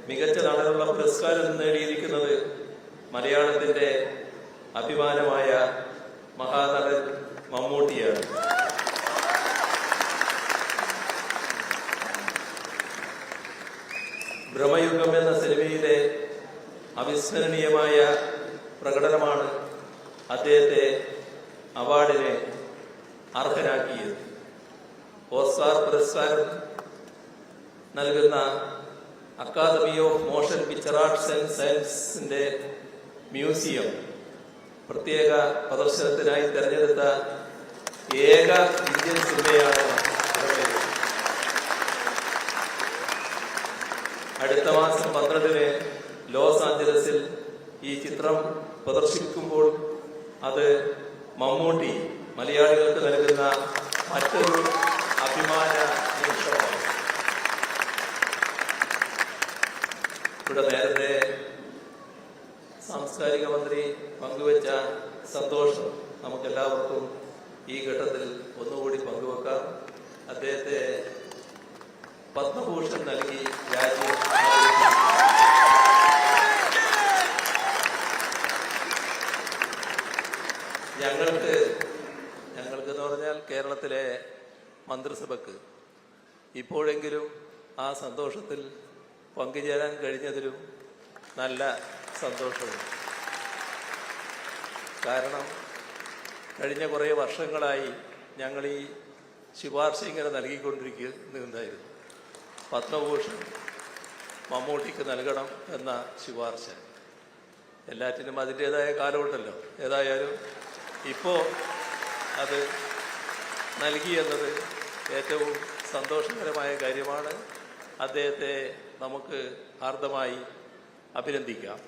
മികച്ച നടനുള്ള പുരസ്കാരം നേടിയിരിക്കുന്നത് മലയാളത്തിന്റെ അഭിമാനമായ മഹാനടൻ മമ്മൂട്ടിയാണ്. ഭ്രമയുഗം എന്ന സിനിമയിലെ അവിസ്മരണീയമായ പ്രകടനമാണ് അദ്ദേഹത്തെ അവാർഡിന് അർഹനാക്കിയത്. ഓസ്കാർ പുരസ്കാരം നൽകുന്ന Academy of Motion Picture Arts and സയൻസിന്റെ മ്യൂസിയം പ്രത്യേക പ്രദർശനത്തിനായി തെരഞ്ഞെടുത്ത ഏക ഇന്ത്യൻ സിനിമയാണ്. അടുത്ത മാസം 12-ന് ലോസ് ആഞ്ചലസിൽ ഈ ചിത്രം പ്രദർശിപ്പിക്കുമ്പോൾ അത് മമ്മൂട്ടി മലയാളികൾക്ക് നൽകുന്ന മറ്റൊരു അഭിമാന നിമിഷമാണ്. ഇവിടെ നേരത്തെ സാംസ്കാരിക മന്ത്രി പങ്കുവച്ച സന്തോഷം നമുക്കെല്ലാവർക്കും ഈ ഘട്ടത്തിൽ ഒന്നുകൂടി പങ്കുവെക്കാം. അദ്ദേഹത്തെ പത്മഭൂഷൺ നൽകി രാജ്യം ഞങ്ങൾക്ക് എന്ന് പറഞ്ഞാൽ കേരളത്തിലെ മന്ത്രിസഭയ്ക്ക് ഇപ്പോഴെങ്കിലും ആ സന്തോഷത്തിൽ പങ്കുചേരാൻ കഴിഞ്ഞതിലും നല്ല സന്തോഷമുണ്ട്. കാരണം കഴിഞ്ഞ കുറേ വർഷങ്ങളായി ഞങ്ങൾ ഈ ശുപാർശ ഇങ്ങനെ നൽകിക്കൊണ്ടിരിക്കുന്നുണ്ടായിരുന്നു. പത്മഭൂഷൺ മമ്മൂട്ടിക്ക് നൽകണം എന്ന ശുപാർശ. എല്ലാറ്റിനും അതിൻ്റെതായ കാലമുണ്ടല്ലോ. ഏതായാലും ഇപ്പോൾ അത് നൽകിയെന്നത് ഏറ്റവും സന്തോഷകരമായ കാര്യമാണ്. അദ്ദേഹത്തെ നമുക്ക് ഹാർദമായി അഭിനന്ദിക്കാം.